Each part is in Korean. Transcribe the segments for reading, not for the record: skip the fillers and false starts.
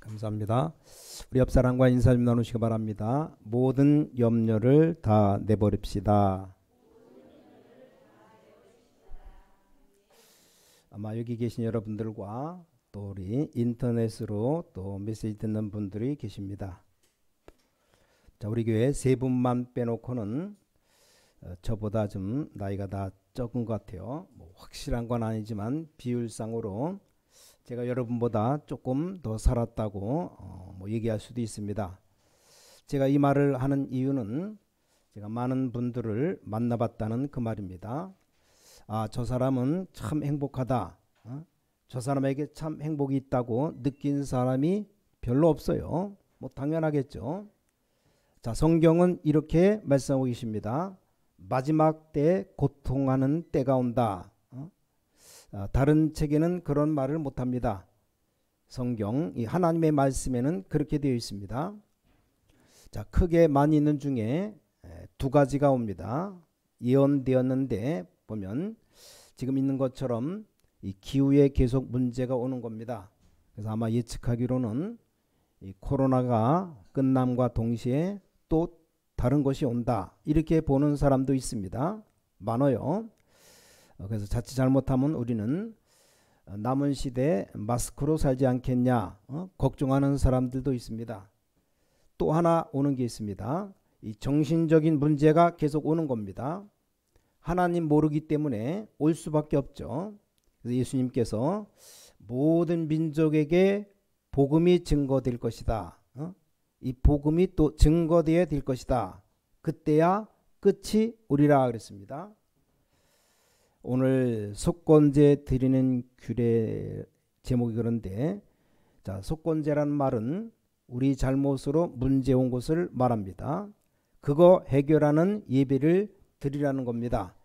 감사합니다. 우리 옆 사람과 인사 좀 나누시기 바랍니다. 모든 염려를 다 내버립시다. 아마 여기 계신 여러분들과 또 우리 인터넷으로 또 메시지 듣는 분들이 계십니다. 자, 우리 교회 세 분만 빼놓고는 저보다 좀 나이가 다 적은 것 같아요. 뭐 확실한 건 아니지만 비율상으로 제가 여러분보다 조금 더 살았다고 뭐 얘기할 수도 있습니다. 제가 이 말을 하는 이유는 제가 많은 분들을 만나봤다는 그 말입니다. 아, 저 사람은 참 행복하다. 저 사람에게 참 행복이 있다고 느낀 사람이 별로 없어요. 뭐 당연하겠죠. 자, 성경은 이렇게 말씀하고 계십니다. 마지막 때에 고통하는 때가 온다. 다른 책에는 그런 말을 못합니다. 성경, 이 하나님의 말씀에는 그렇게 되어 있습니다. 자, 크게 많이 있는 중에 두 가지가 옵니다. 예언되었는데 보면 지금 있는 것처럼 이 기후에 계속 문제가 오는 겁니다. 그래서 아마 예측하기로는 이 코로나가 끝남과 동시에 또 다른 것이 온다. 이렇게 보는 사람도 있습니다. 많아요. 그래서 자칫 잘못하면 우리는 남은 시대에 마스크로 살지 않겠냐 걱정하는 사람들도 있습니다. 또 하나 오는 게 있습니다. 이 정신적인 문제가 계속 오는 겁니다. 하나님 모르기 때문에 올 수밖에 없죠. 그래서 예수님께서 모든 민족에게 복음이 증거될 것이다. 이 복음이 또 증거되어야 될 것이다. 그때야 끝이 오리라 그랬습니다. 오늘 속건제 드리는 규례 제목이 그런데, 자, 속건제란 말은 우리 잘못으로 문제 온 것을 말합니다. 그거 해결하는 예배를 드리라는 겁니다.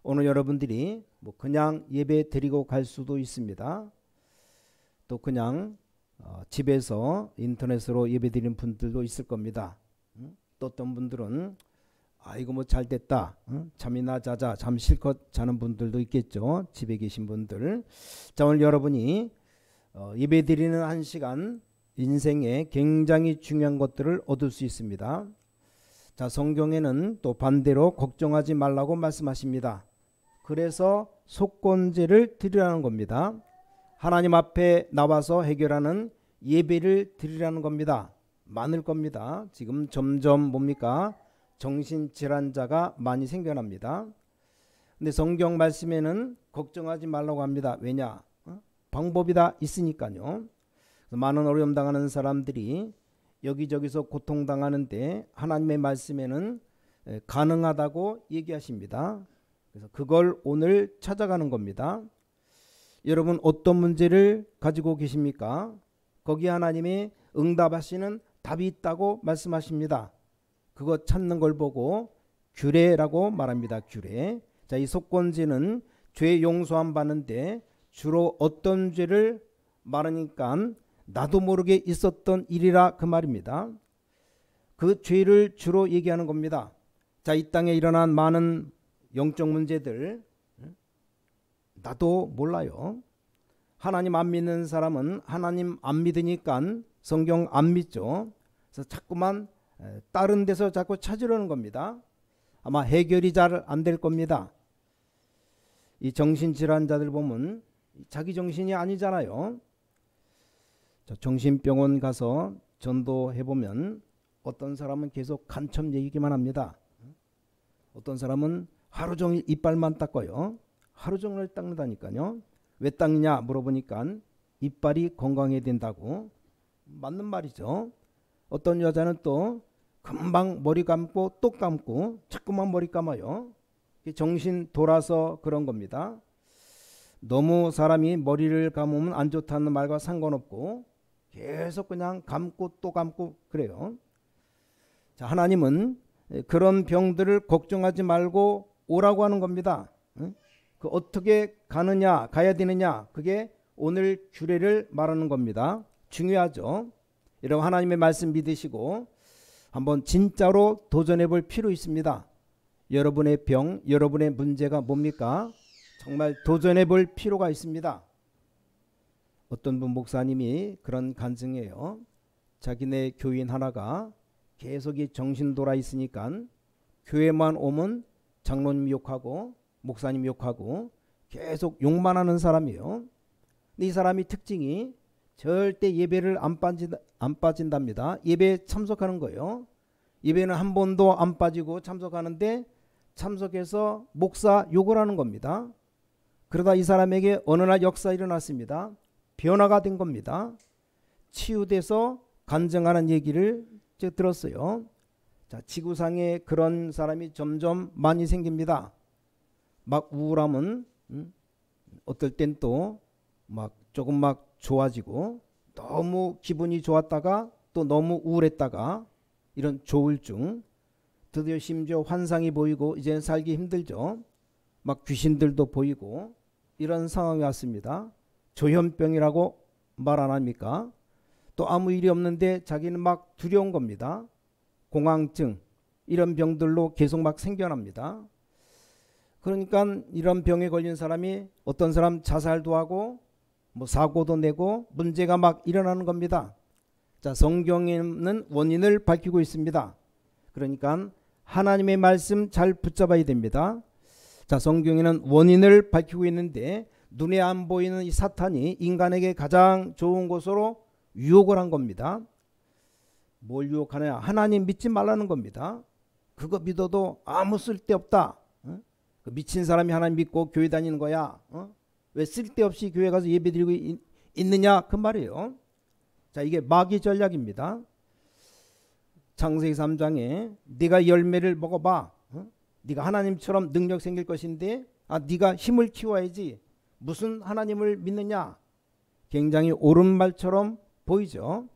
오늘 여러분들이 뭐 그냥 예배 드리고 갈 수도 있습니다. 또 그냥 집에서 인터넷으로 예배 드리는 분들도 있을 겁니다. 또 어떤 분들은 이거 뭐 잘됐다. 잠이나 자자. 잠 실컷 자는 분들도 있겠죠. 집에 계신 분들. 자, 오늘 여러분이 예배 드리는 한 시간 인생에 굉장히 중요한 것들을 얻을 수 있습니다. 자, 성경에는 또 반대로 걱정하지 말라고 말씀하십니다. 그래서 속건제를 드리라는 겁니다. 하나님 앞에 나와서 해결하는 예배를 드리라는 겁니다. 많을 겁니다. 지금 점점 뭡니까? 정신질환자가 많이 생겨납니다. 근데 성경 말씀에는 걱정하지 말라고 합니다. 왜냐? 방법이 다 있으니까요. 많은 어려움 당하는 사람들이 여기저기서 고통당하는데 하나님의 말씀에는 가능하다고 얘기하십니다. 그래서 그걸 오늘 찾아가는 겁니다. 여러분 어떤 문제를 가지고 계십니까? 거기 하나님이 응답하시는 답이 있다고 말씀하십니다. 그거 찾는 걸 보고 규례라고 말합니다. 규례. 자, 이 속건제는 죄 용서함 받는데 주로 어떤 죄를 말하니까 나도 모르게 있었던 일이라 그 말입니다. 그 죄를 주로 얘기하는 겁니다. 자, 이 땅에 일어난 많은 영적 문제들 나도 몰라요. 하나님 안 믿는 사람은 하나님 안 믿으니까 성경 안 믿죠. 그래서 자꾸만 다른 데서 자꾸 찾으려는 겁니다. 아마 해결이 잘 안 될 겁니다. 이 정신질환자들 보면 자기 정신이 아니잖아요. 정신병원 가서 전도해보면 어떤 사람은 계속 간첩 얘기만 합니다. 어떤 사람은 하루 종일 이빨만 닦아요. 하루 종일 닦는다니까요. 왜 닦느냐 물어보니까 이빨이 건강해야 된다고. 맞는 말이죠. 어떤 여자는 또 금방 머리 감고 또 감고 자꾸만 머리 감아요. 정신 돌아서 그런 겁니다. 너무 사람이 머리를 감으면 안 좋다는 말과 상관없고 계속 그냥 감고 또 감고 그래요. 자, 하나님은 그런 병들을 걱정하지 말고 오라고 하는 겁니다. 그 어떻게 가느냐 가야 되느냐 그게 오늘 규례를 말하는 겁니다. 중요하죠. 여러분 하나님의 말씀 믿으시고 한번 진짜로 도전해 볼 필요 있습니다. 여러분의 병, 여러분의 문제가 뭡니까? 정말 도전해 볼 필요가 있습니다. 어떤 분 목사님이 그런 간증이에요. 자기네 교인 하나가 계속 이 정신 돌아 있으니까 교회만 오면 장로님 욕하고 목사님 욕하고 계속 욕만 하는 사람이에요. 근데 이 사람이 특징이 절대 예배를 안 빠진답니다. 예배에 참석하는 거예요. 예배는 한 번도 안 빠지고 참석하는데 참석해서 목사 욕을 하는 겁니다. 그러다 이 사람에게 어느 날 역사 일어났습니다. 변화가 된 겁니다. 치유돼서 간증하는 얘기를 제가 들었어요. 자, 지구상에 그런 사람이 점점 많이 생깁니다. 막 우울하면 어떨 땐 또 막 조금 막 좋아지고 너무 기분이 좋았다가 또 너무 우울했다가 이런 조울증, 드디어 심지어 환상이 보이고 이제는 살기 힘들죠. 막 귀신들도 보이고 이런 상황이 왔습니다. 조현병이라고 말 안 합니까? 또 아무 일이 없는데 자기는 막 두려운 겁니다. 공황증 이런 병들로 계속 막 생겨납니다. 그러니까 이런 병에 걸린 사람이 어떤 사람 자살도 하고 뭐 사고도 내고 문제가 막 일어나는 겁니다. 자, 성경에는 원인을 밝히고 있습니다. 그러니까 하나님의 말씀 잘 붙잡아야 됩니다. 자, 성경에는 원인을 밝히고 있는데 눈에 안 보이는 이 사탄이 인간에게 가장 좋은 곳으로 유혹을 한 겁니다. 뭘 유혹하냐? 하나님 믿지 말라는 겁니다. 그거 믿어도 아무 쓸데없다. 그 미친 사람이 하나님 믿고 교회 다니는 거야. 왜 쓸데없이 교회 가서 예배드리고 있느냐 그 말이에요. 자, 이게 마귀 전략입니다. 창세기 3장에 네가 열매를 먹어봐. 네가 하나님처럼 능력 생길 것인데 네가 힘을 키워야지. 무슨 하나님을 믿느냐. 굉장히 옳은 말처럼 보이죠.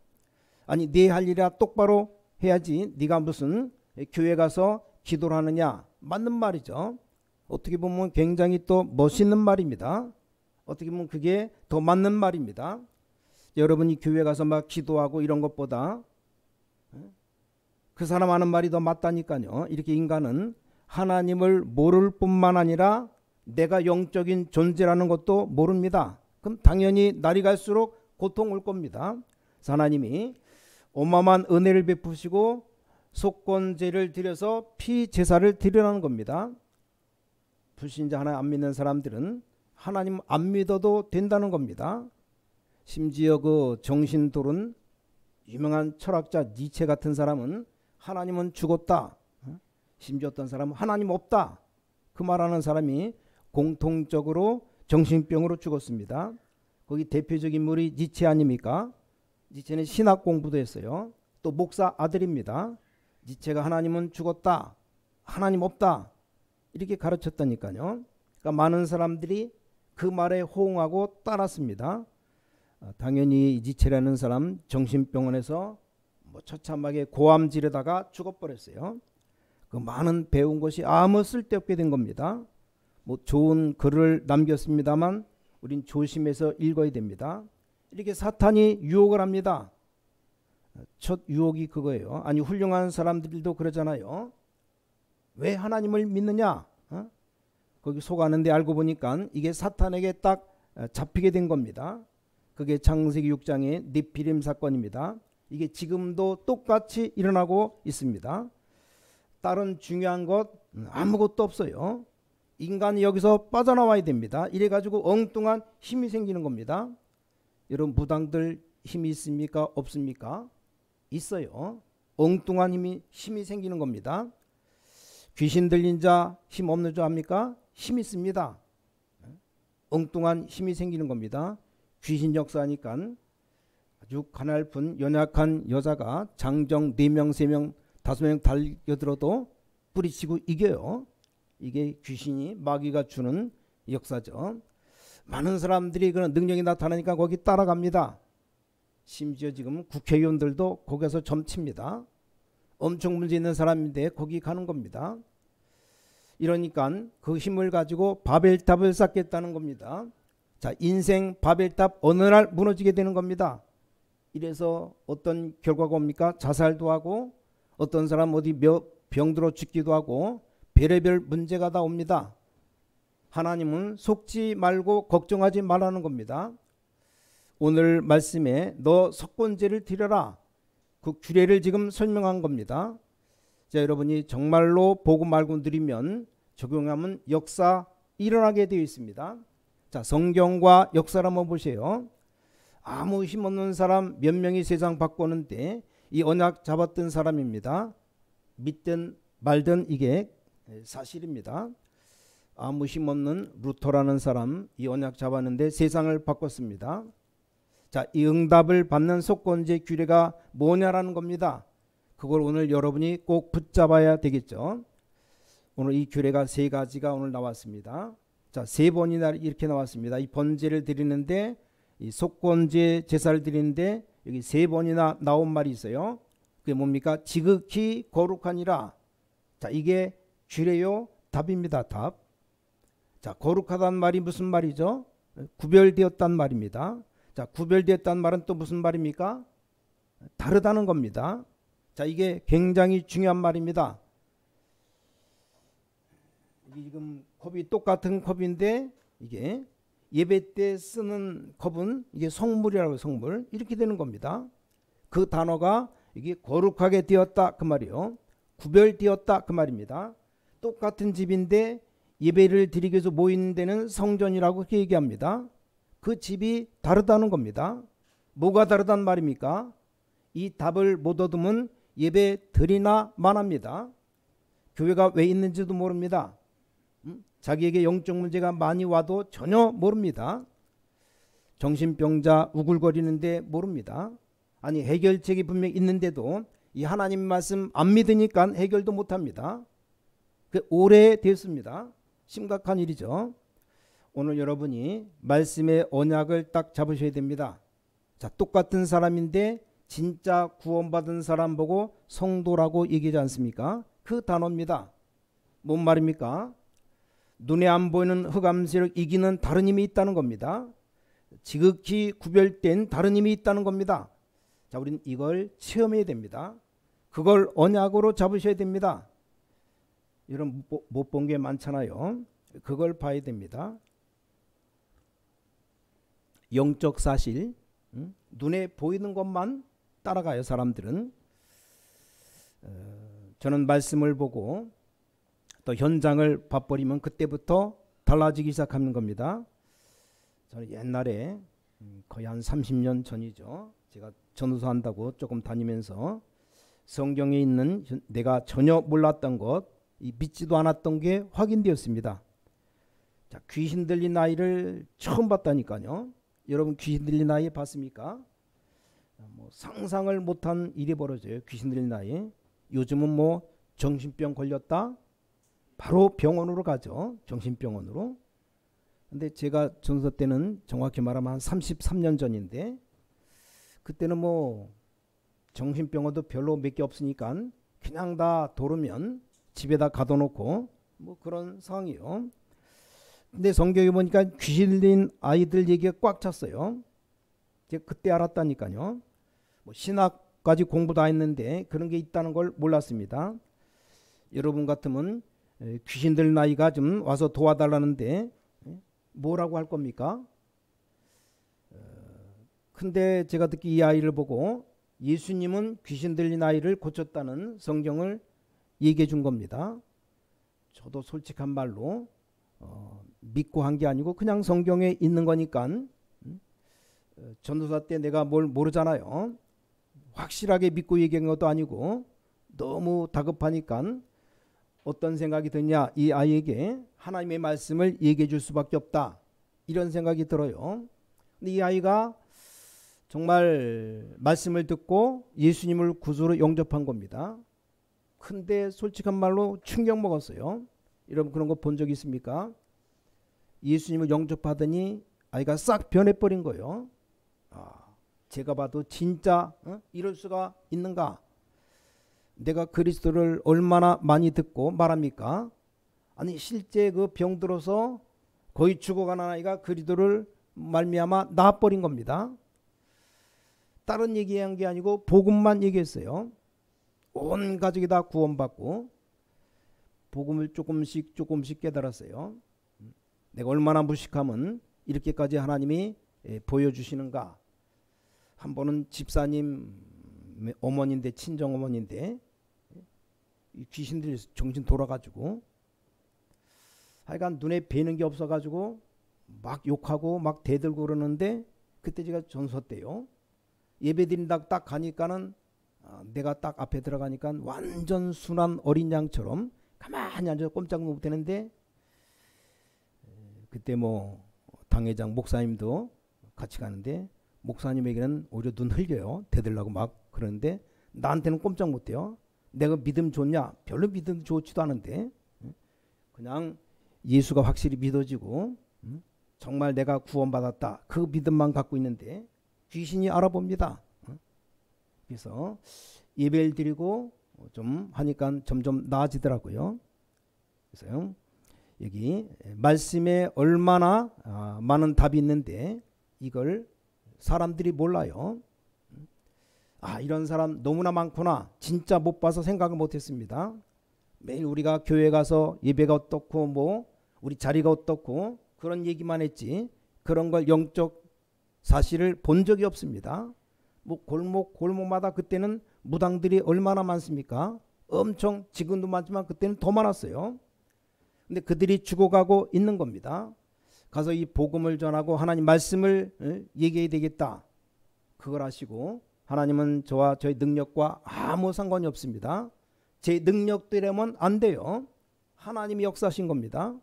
아니 네 할 일이라 똑바로 해야지. 네가 무슨 교회 가서 기도를 하느냐. 맞는 말이죠. 어떻게 보면 굉장히 또 멋있는 말입니다. 어떻게 보면 그게 더 맞는 말입니다. 여러분이 교회 가서 막 기도하고 이런 것보다 그 사람 하는 말이 더 맞다니까요. 이렇게 인간은 하나님을 모를 뿐만 아니라 내가 영적인 존재라는 것도 모릅니다. 그럼 당연히 날이 갈수록 고통 올 겁니다. 그래서 하나님이 어마어마한 은혜를 베푸시고 속건제를 드려서 피제사를 드리라는 겁니다. 불신자 하나 안 믿는 사람들은 하나님 안 믿어도 된다는 겁니다. 심지어 그 정신돌은 유명한 철학자 니체 같은 사람은 하나님은 죽었다. 심지어 어떤 사람은 하나님 없다. 그 말하는 사람이 공통적으로 정신병으로 죽었습니다. 거기 대표적인 인물이 니체 아닙니까? 니체는 신학 공부도 했어요. 또 목사 아들입니다. 니체가 하나님은 죽었다. 하나님 없다. 이렇게 가르쳤다니까요. 그러니까 많은 사람들이 그 말에 호응하고 따랐습니다. 당연히 니체라는 사람 정신병원에서 뭐 처참하게 고암 지르다가 죽어버렸어요. 그 많은 배운 것이 아무 쓸데없게 된 겁니다. 뭐 좋은 글을 남겼습니다만 우린 조심해서 읽어야 됩니다. 이렇게 사탄이 유혹을 합니다. 첫 유혹이 그거예요. 아니 훌륭한 사람들도 그러잖아요. 왜 하나님을 믿느냐? 거기 속았는데 알고 보니까 이게 사탄에게 딱 잡히게 된 겁니다. 그게 창세기 6장의 느피림 사건입니다. 이게 지금도 똑같이 일어나고 있습니다. 다른 중요한 것 아무것도 없어요. 인간이 여기서 빠져나와야 됩니다. 이래가지고 엉뚱한 힘이 생기는 겁니다. 여러분 무당들 힘이 있습니까? 없습니까? 있어요. 엉뚱한 힘이 생기는 겁니다. 귀신 들린 자 힘 없는 줄 압니까? 힘 있습니다. 엉뚱한 힘이 생기는 겁니다. 귀신 역사니까 아주 가냘픈 연약한 여자가 장정 4명, 3명, 5명 달려들어도 뿌리치고 이겨요. 이게 귀신이 마귀가 주는 역사죠. 많은 사람들이 그런 능력이 나타나니까 거기 따라갑니다. 심지어 지금 국회의원들도 거기서 점칩니다. 엄청 문제 있는 사람인데 거기 가는 겁니다. 이러니까 그 힘을 가지고 바벨탑을 쌓겠다는 겁니다. 자, 인생 바벨탑 어느 날 무너지게 되는 겁니다. 이래서 어떤 결과가 옵니까? 자살도 하고 어떤 사람 어디 병들어 죽기도 하고 별의별 문제가 다 옵니다. 하나님은 속지 말고 걱정하지 말라는 겁니다. 오늘 말씀에 너 속건제를 드려라. 그 규례를 지금 설명한 겁니다. 자, 여러분이 정말로 복음 알고 드리면 적용하면 역사 일어나게 되어 있습니다. 자, 성경과 역사를 한번 보세요. 아무 힘없는 사람 몇 명이 세상 바꾸는데 이 언약 잡았던 사람입니다. 믿든 말든 이게 사실입니다. 아무 힘없는 루터라는 사람 이 언약 잡았는데 세상을 바꿨습니다. 자, 이 응답을 받는 속건제 규례가 뭐냐라는 겁니다. 그걸 오늘 여러분이 꼭 붙잡아야 되겠죠. 오늘 이 규례가 세 가지가 오늘 나왔습니다. 자, 세 번이나 이렇게 나왔습니다. 이 번제를 드리는데 이 속건제 제사를 드리는데 여기 세 번이나 나온 말이 있어요. 그게 뭡니까? 지극히 거룩하니라. 자, 이게 규례요 답입니다. 답. 자, 거룩하다는 말이 무슨 말이죠? 구별되었다는 말입니다. 자, 구별되었다는 말은 또 무슨 말입니까? 다르다는 겁니다. 자, 이게 굉장히 중요한 말입니다. 이게 지금 컵이 똑같은 컵인데 이게 예배 때 쓰는 컵은 이게 성물이라고 해요. 성물. 이렇게 되는 겁니다. 그 단어가 이게 거룩하게 되었다 그 말이요. 구별되었다 그 말입니다. 똑같은 집인데 예배를 드리기 위해서 모이는 데는 성전이라고 그렇게 얘기합니다. 그 집이 다르다는 겁니다. 뭐가 다르단 말입니까? 이 답을 못 얻으면 예배 드리나 만합니다. 교회가 왜 있는지도 모릅니다. 자기에게 영적 문제가 많이 와도 전혀 모릅니다. 정신병자 우글거리는데 모릅니다. 아니 해결책이 분명 있는데도 이 하나님 말씀 안 믿으니까 해결도 못합니다. 오래됐습니다. 심각한 일이죠. 오늘 여러분이 말씀의 언약을 딱 잡으셔야 됩니다. 자, 똑같은 사람인데 진짜 구원받은 사람 보고 성도라고 얘기하지 않습니까? 그 단어입니다. 뭔 말입니까? 눈에 안 보이는 흑암세력 이기는 다른 힘이 있다는 겁니다. 지극히 구별된 다른 힘이 있다는 겁니다. 자, 우리는 이걸 체험해야 됩니다. 그걸 언약으로 잡으셔야 됩니다. 이런 못 본 게 많잖아요. 그걸 봐야 됩니다. 영적 사실, 눈에 보이는 것만 따라가요. 사람들은. 저는 말씀을 보고 또 현장을 봐버리면 그때부터 달라지기 시작하는 겁니다. 저는 옛날에 거의 한 30년 전이죠. 제가 전도사 한다고 조금 다니면서 성경에 있는 내가 전혀 몰랐던 것, 믿지도 않았던 게 확인되었습니다. 자, 귀신 들린 아이를 처음 봤다니까요. 여러분 귀신 들린 아이 봤습니까? 상상을 못한 일이 벌어져요. 귀신 들린 아이. 요즘은 정신병 걸렸다? 바로 병원으로 가죠. 정신병원으로. 근데 제가 전도사 때는 정확히 말하면 한 33년 전인데 그때는 정신병원도 별로 몇 개 없으니까 그냥 다 도르면 집에다 가둬놓고 그런 상황이요. 근데 성경에 보니까 귀신 들린 아이들 얘기가 꽉 찼어요. 제가 그때 알았다니까요. 신학까지 공부 다 했는데 그런 게 있다는 걸 몰랐습니다. 여러분 같으면 귀신 들린 아이가 좀 와서 도와달라는데 뭐라고 할 겁니까? 근데 제가 듣기 이 아이를 보고 예수님은 귀신 들린 아이를 고쳤다는 성경을 얘기해 준 겁니다. 저도 솔직한 말로 믿고 한 게 아니고 그냥 성경에 있는 거니까 전도사 때 내가 뭘 모르잖아요. 확실하게 믿고 얘기한 것도 아니고 너무 다급하니까 어떤 생각이 드냐, 이 아이에게 하나님의 말씀을 얘기해 줄 수밖에 없다, 이런 생각이 들어요. 근데 이 아이가 정말 말씀을 듣고 예수님을 구주로 영접한 겁니다. 근데 솔직한 말로 충격 먹었어요. 여러분 그런 거 본 적 있습니까? 예수님을 영접하더니 아이가 싹 변해버린 거예요. 제가 봐도 진짜 이럴 수가 있는가? 내가 그리스도를 얼마나 많이 듣고 말합니까? 아니 실제 그 병들어서 거의 죽어가는 아이가 그리스도를 말미암아 나아버린 겁니다. 다른 얘기한 게 아니고 복음만 얘기했어요. 온 가족이 다 구원받고 복음을 조금씩 깨달았어요. 내가 얼마나 무식하면 이렇게까지 하나님이 보여주시는가. 한 번은 집사님 어머니인데, 친정 어머니인데, 이 귀신들이 정신 돌아가지고 하여간 눈에 뵈는 게 없어가지고 막 욕하고 막 대들고 그러는데, 그때 제가 전서 때요, 예배 드린다고 딱 가니까는 내가 딱 앞에 들어가니까 완전 순한 어린 양처럼 가만히 앉아서 꼼짝 못 되는데, 그때 뭐 당회장 목사님도 같이 가는데 목사님에게는 오히려 눈 흘려요. 대들라고 막 그러는데 나한테는 꼼짝 못 해요. 내가 믿음 좋냐? 별로 믿음 좋지도 않은데 그냥 예수가 확실히 믿어지고 정말 내가 구원받았다, 그 믿음만 갖고 있는데 귀신이 알아봅니다. 그래서 예배를 드리고 좀 하니까 점점 나아지더라고요. 그래서 여기 말씀에 얼마나 많은 답이 있는데 이걸 사람들이 몰라요. 이런 사람 너무나 많구나, 진짜 못 봐서 생각을 못했습니다. 매일 우리가 교회 가서 예배가 어떻고 뭐 우리 자리가 어떻고 그런 얘기만 했지, 그런 걸 영적 사실을 본 적이 없습니다. 뭐 골목마다 그때는 무당들이 얼마나 많습니까? 엄청, 지금도 많지만 그때는 더 많았어요. 근데 그들이 죽어가고 있는 겁니다. 가서 이 복음을 전하고 하나님 말씀을 얘기해야 되겠다, 그걸 하시고, 하나님은 저와 저의 능력과 아무 상관이 없습니다. 제 능력대로면 안 돼요. 하나님이 역사하신 겁니다.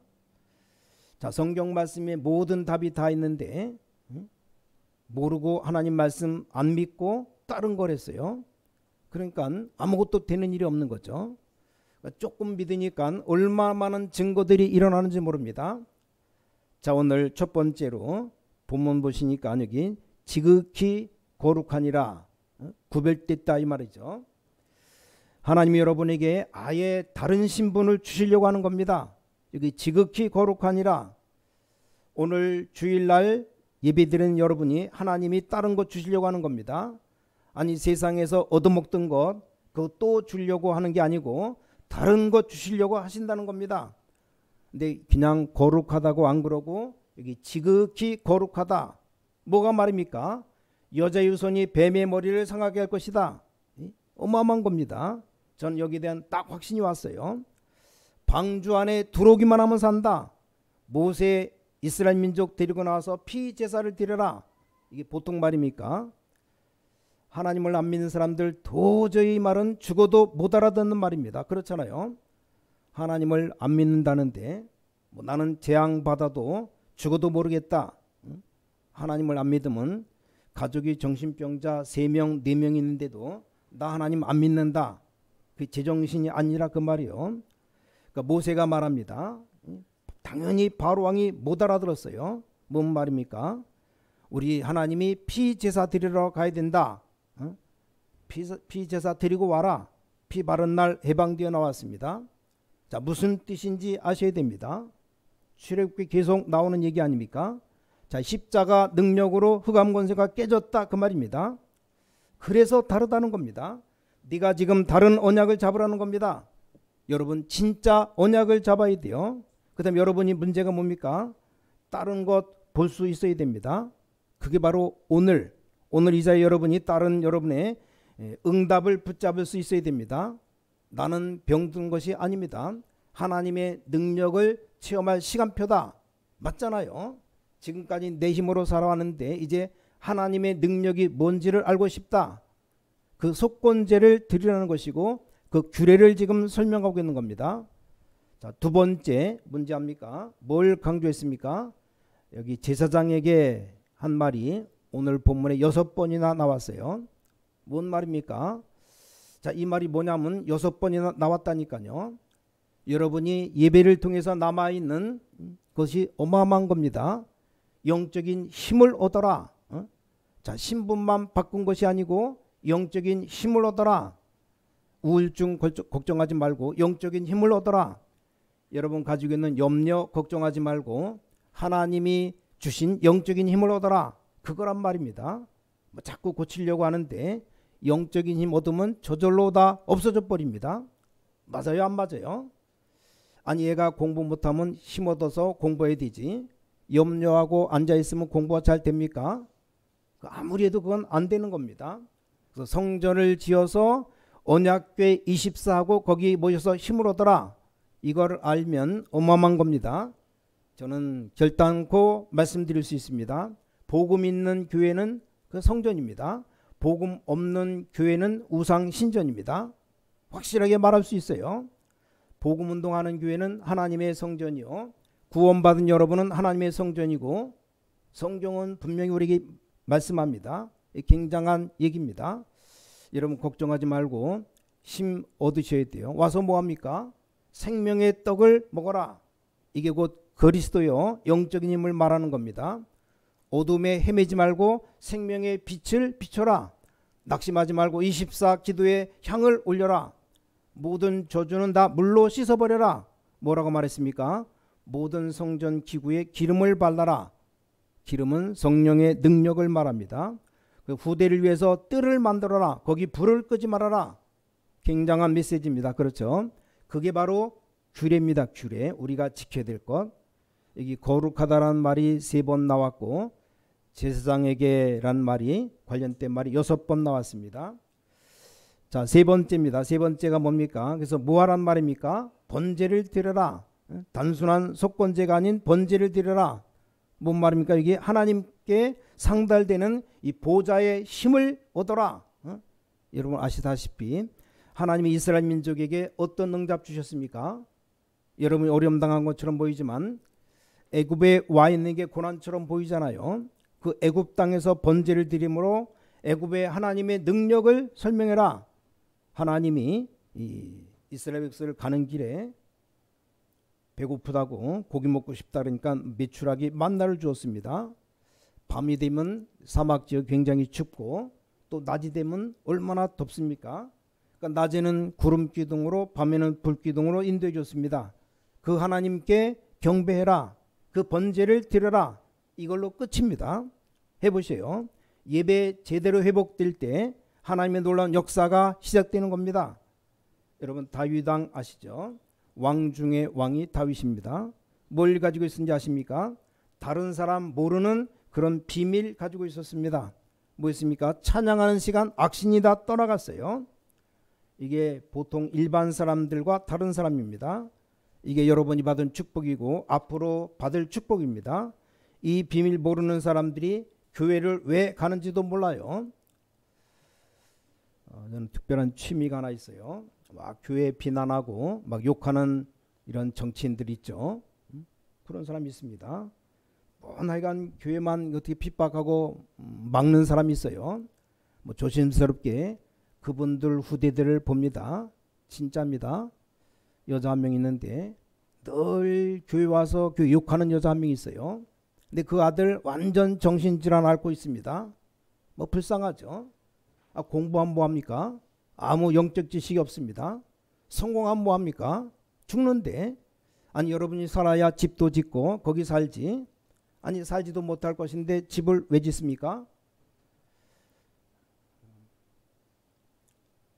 자, 성경 말씀에 모든 답이 다 있는데 모르고 하나님 말씀 안 믿고 다른 걸 했어요. 그러니까 아무것도 되는 일이 없는 거죠. 조금 믿으니까 얼마나 많은 증거들이 일어나는지 모릅니다. 자, 오늘 첫 번째로 본문 보시니까 여기 지극히 거룩하니라, 구별됐다 이 말이죠. 하나님이 여러분에게 아예 다른 신분을 주시려고 하는 겁니다. 여기 지극히 거룩하니라, 오늘 주일날 예배드리는 여러분이 하나님이 다른 것 주시려고 하는 겁니다. 아니, 세상에서 얻어먹던 것 그거 또 주려고 하는 게 아니고 다른 것 주시려고 하신다는 겁니다. 근데 그냥 거룩하다고 안 그러고 여기 지극히 거룩하다, 뭐가 말입니까? 여자 유손이 뱀의 머리를 상하게 할 것이다. 어마어마한 겁니다. 저는 여기에 대한 딱 확신이 왔어요. 방주 안에 들어오기만 하면 산다. 모세 이스라엘 민족 데리고 나와서 피 제사를 드려라, 이게 보통 말입니까? 하나님을 안 믿는 사람들 도저히 이 말은 죽어도 못 알아듣는 말입니다. 그렇잖아요. 하나님을 안 믿는다는데 뭐 나는 재앙 받아도 죽어도 모르겠다. 하나님을 안 믿으면 가족이 정신병자 3명 4명 있는데도 나 하나님 안 믿는다, 그 제정신이 아니라 그 말이요. 그러니까 모세가 말합니다. 당연히 바로 왕이 못 알아들었어요. 뭔 말입니까? 우리 하나님이 피 제사 드리러 가야 된다. 피 제사 드리고 와라. 피 바른 날 해방되어 나왔습니다. 자, 무슨 뜻인지 아셔야 됩니다. 출애굽기 계속 나오는 얘기 아닙니까? 자, 십자가 능력으로 흑암 권세가 깨졌다, 그 말입니다. 그래서 다르다는 겁니다. 네가 지금 다른 언약을 잡으라는 겁니다. 여러분 진짜 언약을 잡아야 돼요. 그 다음에 여러분이 문제가 뭡니까? 다른 것 볼 수 있어야 됩니다. 그게 바로 오늘 이 자리에 여러분이 다른 여러분의 응답을 붙잡을 수 있어야 됩니다. 나는 병든 것이 아닙니다. 하나님의 능력을 체험할 시간표다. 맞잖아요. 지금까지 내 힘으로 살아왔는데 이제 하나님의 능력이 뭔지를 알고 싶다. 그 속건제를 드리라는 것이고 그 규례를 지금 설명하고 있는 겁니다. 자, 두 번째 문제 합니까? 뭘 강조했습니까? 여기 제사장에게 한 말이 오늘 본문에 6번이나 나왔어요. 뭔 말입니까? 자, 이 말이 뭐냐면 6번이나 나왔다니까요. 여러분이 예배를 통해서 남아있는 것이 어마어마한 겁니다. 영적인 힘을 얻어라. 자, 신분만 바꾼 것이 아니고 영적인 힘을 얻어라. 우울증 걱정하지 말고 영적인 힘을 얻어라. 여러분 가지고 있는 염려 걱정하지 말고 하나님이 주신 영적인 힘을 얻어라. 그거란 말입니다. 뭐 자꾸 고치려고 하는데 영적인 힘 얻으면 저절로 다 없어져 버립니다. 맞아요, 안 맞아요? 아니, 얘가 공부 못하면 힘 얻어서 공부해야 되지. 염려하고 앉아있으면 공부가 잘 됩니까? 아무리 해도 그건 안 되는 겁니다. 그래서 성전을 지어서 언약궤 24하고 거기 모여서 힘을 얻어라. 이걸 알면 어마어마한 겁니다. 저는 결단코 말씀드릴 수 있습니다. 복음 있는 교회는 그 성전입니다. 복음 없는 교회는 우상 신전입니다. 확실하게 말할 수 있어요. 복음 운동하는 교회는 하나님의 성전이요, 구원받은 여러분은 하나님의 성전이고, 성경은 분명히 우리에게 말씀합니다. 굉장한 얘기입니다. 여러분 걱정하지 말고 힘 얻으셔야 돼요. 와서 뭐합니까? 생명의 떡을 먹어라. 이게 곧 그리스도요, 영적인 힘을 말하는 겁니다. 어둠에 헤매지 말고 생명의 빛을 비춰라. 낙심하지 말고 24 기도에 향을 올려라. 모든 저주는 다 물로 씻어버려라. 뭐라고 말했습니까? 모든 성전 기구에 기름을 발라라. 기름은 성령의 능력을 말합니다. 그 후대를 위해서 뜰을 만들어라. 거기 불을 끄지 말아라. 굉장한 메시지입니다. 그렇죠? 그게 바로 규례입니다. 규례. 우리가 지켜야 될 것. 여기 거룩하다라는 말이 3번 나왔고, 제사장에게란 말이, 관련된 말이 6번 나왔습니다. 자, 3번째입니다. 3번째가 뭡니까? 그래서 뭐하란 말입니까? 번제를 드려라. 단순한 속건제가 아닌 번제를 드려라. 뭔 말입니까? 이게 하나님께 상달되는 이 보좌의 힘을 얻어라. 여러분 아시다시피 하나님이 이스라엘 민족에게 어떤 응답 주셨습니까? 여러분이 어려움 당한 것처럼 보이지만 애굽에 와 있는 게 고난처럼 보이잖아요. 그 애굽 땅에서 번제를 드림으로 애굽의 하나님의 능력을 설명해라. 하나님이 이 이스라엘 백성을 가는 길에 배고프다고 고기 먹고 싶다 그러니까 메추라기 만나를 주었습니다. 밤이 되면 사막 지역 굉장히 춥고 또 낮이 되면 얼마나 덥습니까? 그러니까 낮에는 구름 기둥으로 밤에는 불 기둥으로 인도해 줬습니다. 그 하나님께 경배해라. 그 번제를 드려라. 이걸로 끝입니다. 해보세요. 예배 제대로 회복될 때 하나님의 놀라운 역사가 시작되는 겁니다. 여러분 다윗 왕 아시죠? 왕 중의 왕이 다윗입니다. 뭘 가지고 있었는지 아십니까? 다른 사람 모르는 그런 비밀 가지고 있었습니다. 뭐였습니까? 찬양하는 시간 악신이 다 떠나갔어요. 이게 보통 일반 사람들과 다른 사람입니다. 이게 여러분이 받은 축복이고 앞으로 받을 축복입니다. 이 비밀 모르는 사람들이 교회를 왜 가는지도 몰라요. 저는 특별한 취미가 하나 있어요. 막 교회 비난하고 막 욕하는 이런 정치인들 있죠. 그런 사람이 있습니다. 하여간 교회만 어떻게 핍박하고 막는 사람이 있어요. 뭐 조심스럽게 그분들 후대들을 봅니다. 진짜입니다. 여자 한 명 있는데 늘 교회 와서 교회 욕하는 여자 한 명 있어요. 근데 그 아들 완전 정신질환 앓고 있습니다. 뭐 불쌍하죠. 공부하면 뭐합니까? 아무 영적 지식이 없습니다. 성공하면 뭐합니까? 죽는데. 아니 여러분이 살아야 집도 짓고 거기 살지. 아니 살지도 못할 것인데 집을 왜 짓습니까?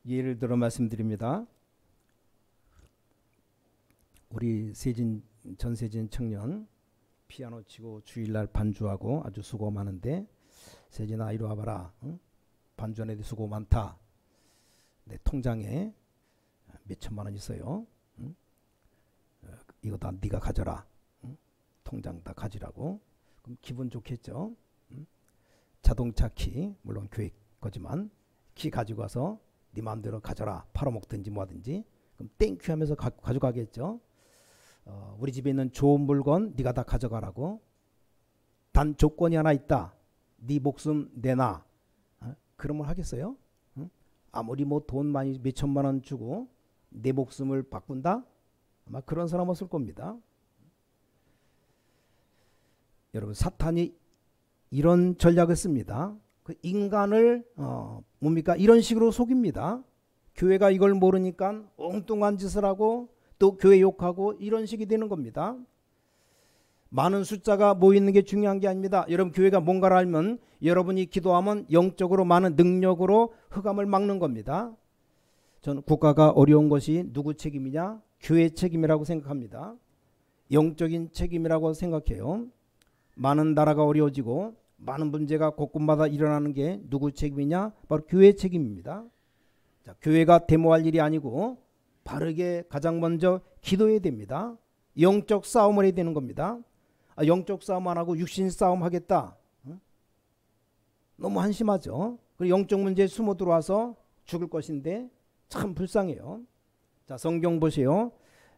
예를 들어 말씀드립니다. 우리 전세진 청년 피아노 치고 주일날 반주하고 아주 수고 많은데, 세진아 이리 와봐라. 응? 반주하는 데 수고 많다. 내 통장에 몇 천만 원 있어요. 응? 이거 다 네가 가져라. 응? 통장 다 가지라고. 그럼 기분 좋겠죠. 응? 자동차 키, 물론 교회 거지만 키 가지고 와서 네 마음대로 가져라. 팔아먹든지 뭐하든지. 그럼 땡큐 하면서 가져가겠죠. 우리 집에 있는 좋은 물건 네가 다 가져가라고. 단 조건이 하나 있다. 네 목숨 내놔. 그러면 하겠어요? 아무리 뭐 돈 많이 몇 천만 원 주고 내 목숨을 바꾼다? 아마 그런 사람 없을 겁니다. 여러분 사탄이 이런 전략을 씁니다. 그 인간을 뭡니까? 이런 식으로 속입니다. 교회가 이걸 모르니까 엉뚱한 짓을 하고 또 교회 욕하고 이런 식이 되는 겁니다. 많은 숫자가 모이는 게 중요한 게 아닙니다. 여러분 교회가 뭔가를 알면 여러분이 기도하면 영적으로 많은 능력으로 흑암을 막는 겁니다. 저는 국가가 어려운 것이 누구 책임이냐? 교회 책임이라고 생각합니다. 영적인 책임이라고 생각해요. 많은 나라가 어려워지고 많은 문제가 곳곳마다 일어나는 게 누구 책임이냐? 바로 교회 책임입니다. 자, 교회가 데모할 일이 아니고 바르게 가장 먼저 기도해야 됩니다. 영적 싸움을 해야 되는 겁니다. 영적 싸움 안 하고 육신 싸움 하겠다. 너무 한심하죠. 그리고 영적 문제에 숨어 들어와서 죽을 것인데 참 불쌍해요. 자, 성경 보세요.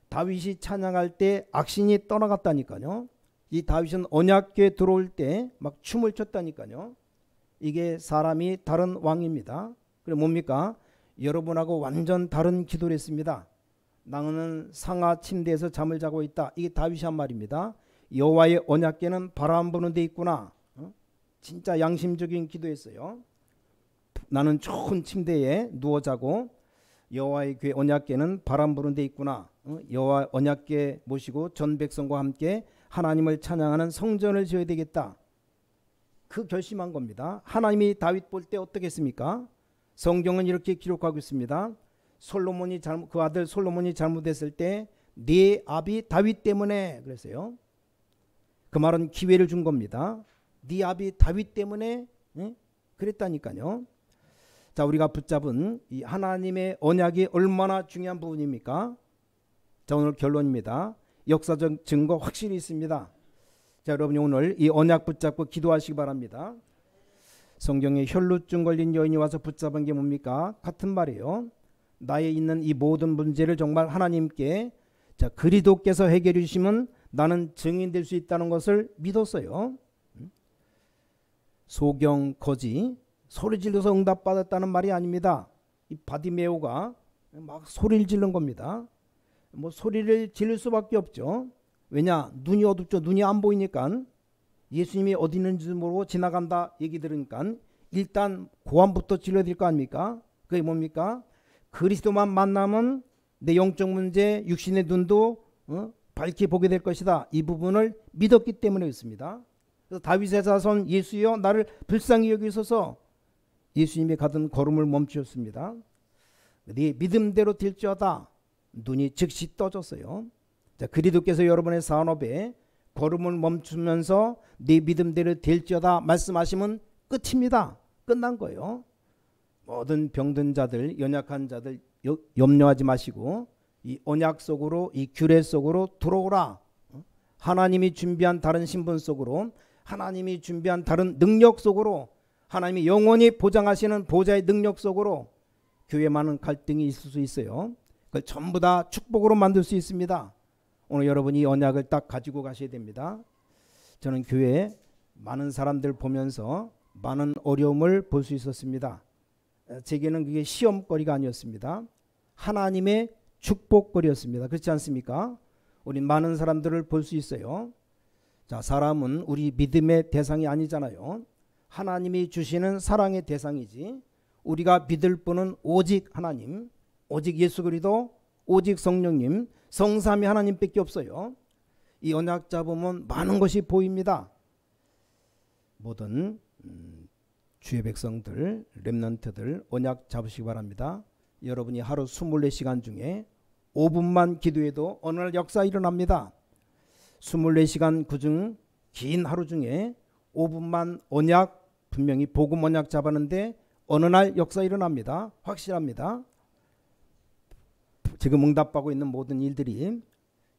다윗이 찬양할 때 악신이 떠나갔다니까요. 이 다윗은 언약궤에 들어올 때 막 춤을 췄다니까요. 이게 사람이 다른 왕입니다. 그래 뭡니까? 여러분하고 완전 다른 기도를 했습니다. 나는 상하 침대에서 잠을 자고 있다. 이게 다윗이 한 말입니다. 여호와의 언약궤는 바람 부는 데 있구나. 진짜 양심적인 기도했어요. 나는 좋은 침대에 누워 자고 여호와의 궤 언약궤는 바람 부는 데 있구나. 여호와 언약궤 모시고 전 백성과 함께 하나님을 찬양하는 성전을 지어야 되겠다. 그 결심한 겁니다. 하나님이 다윗 볼 때 어떻게 했습니까? 성경은 이렇게 기록하고 있습니다. 그 아들 솔로몬이 잘못했을 때 네 아비 다윗 때문에 그랬어요. 그 말은 기회를 준 겁니다. 네 아비 다윗 때문에 그랬다니까요. 자, 우리가 붙잡은 이 하나님의 언약이 얼마나 중요한 부분입니까? 자, 오늘 결론입니다. 역사적 증거 확실히 있습니다. 자, 여러분이 오늘 이 언약 붙잡고 기도하시기 바랍니다. 성경에 혈루증 걸린 여인이 와서 붙잡은 게 뭡니까? 같은 말이에요. 나에 있는 이 모든 문제를 정말 하나님께 자, 그리스도께서 해결해 주시면 나는 증인될 수 있다는 것을 믿었어요. 소경 거지 소리 질러서 응답받았다는 말이 아닙니다. 이 바디메오가 막 소리를 지른 겁니다. 뭐 소리를 지를 수밖에 없죠. 왜냐? 눈이 어둡죠. 눈이 안 보이니까. 예수님이 어디 있는지 모르고 지나간다 얘기 들으니까 일단 고함부터 질러야 될 거 아닙니까? 그게 뭡니까? 그리스도만 만나면 내 영적 문제 육신의 눈도 밝게 보게 될 것이다. 이 부분을 믿었기 때문에 있습니다. 그래서 다윗의 자손 예수여 나를 불쌍히 여기소서. 예수님이 가던 걸음을 멈추었습니다. 네 믿음대로 될지어다. 눈이 즉시 떠졌어요. 자, 그리스도께서 여러분의 산업에 걸음을 멈추면서 네 믿음대로 될지어다 말씀하시면 끝입니다. 끝난 거예요. 모든 병든 자들, 연약한 자들 염려하지 마시고 이 언약 속으로, 이 규례 속으로 들어오라. 하나님이 준비한 다른 신분 속으로, 하나님이 준비한 다른 능력 속으로, 하나님이 영원히 보장하시는 보좌의 능력 속으로. 교회만은 갈등이 있을 수 있어요. 그걸 전부 다 축복으로 만들 수 있습니다. 오늘 여러분이 이 언약을 딱 가지고 가셔야 됩니다. 저는 교회에 많은 사람들 보면서 많은 어려움을 볼 수 있었습니다. 제게는 그게 시험거리가 아니었습니다. 하나님의 축복거리였습니다. 그렇지 않습니까? 우리 많은 사람들을 볼 수 있어요. 자, 사람은 우리 믿음의 대상이 아니잖아요. 하나님이 주시는 사랑의 대상이지. 우리가 믿을 분은 오직 하나님, 오직 예수 그리스도, 오직 성령님, 성삼위 하나님밖에 없어요. 이 언약 잡으면 많은 것이 보입니다. 모든 주의 백성들, 렘넌트들 언약 잡으시기 바랍니다. 여러분이 하루 24시간 중에 5분만 기도해도 어느 날 역사 일어납니다. 24시간 그중 긴 하루 중에 5분만 언약, 분명히 복음 언약 잡았는데 어느 날 역사 일어납니다. 확실합니다. 지금 응답하고 있는 모든 일들이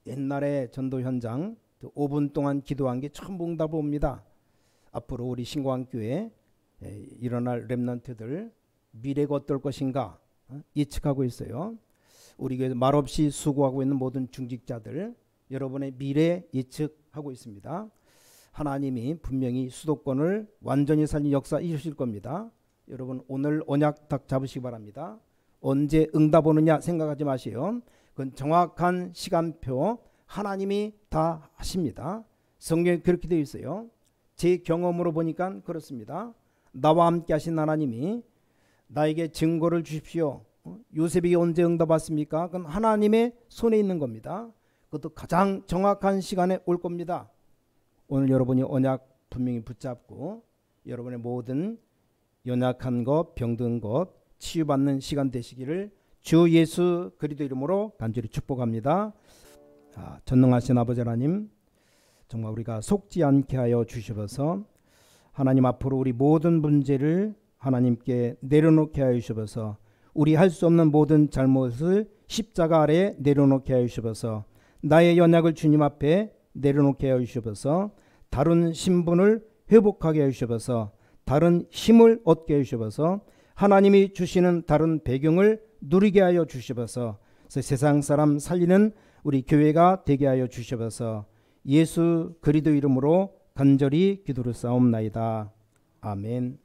옛날에 전도 현장 5분 동안 기도한 게 전부 응답을 옵니다. 앞으로 우리 신광교회 일어날 렘넌트들 미래가 어떨 것인가 예측하고 있어요. 우리 교회 말없이 수고하고 있는 모든 중직자들 여러분의 미래 예측하고 있습니다. 하나님이 분명히 수도권을 완전히 살린 역사 이루실 겁니다. 여러분 오늘 언약 딱 잡으시기 바랍니다. 언제 응답 오느냐 생각하지 마세요. 그건 정확한 시간표 하나님이 다 하십니다. 성경에 그렇게 되어 있어요. 제 경험으로 보니까 그렇습니다. 나와 함께 하신 하나님이 나에게 증거를 주십시오. 요셉에게 언제 응답 왔습니까? 그건 하나님의 손에 있는 겁니다. 그것도 가장 정확한 시간에 올 겁니다. 오늘 여러분이 언약 분명히 붙잡고 여러분의 모든 연약한 것, 병든 것 치유받는 시간 되시기를 주 예수 그리스도 이름으로 간절히 축복합니다. 전능하신 아버지 하나님, 정말 우리가 속지 않게 하여 주시옵소서. 하나님 앞으로 우리 모든 문제를 하나님께 내려놓게 하여 주셔서 우리 할 수 없는 모든 잘못을 십자가 아래 내려놓게 하여 주셔서 나의 연약을 주님 앞에 내려놓게 하여 주셔서 다른 신분을 회복하게 하여 주셔서 다른 힘을 얻게 하여 주셔서 하나님이 주시는 다른 배경을 누리게 하여 주셔서 세상 사람 살리는 우리 교회가 되게 하여 주셔서 예수 그리스도 이름으로 간절히 기도를 싸움나이다. 아멘.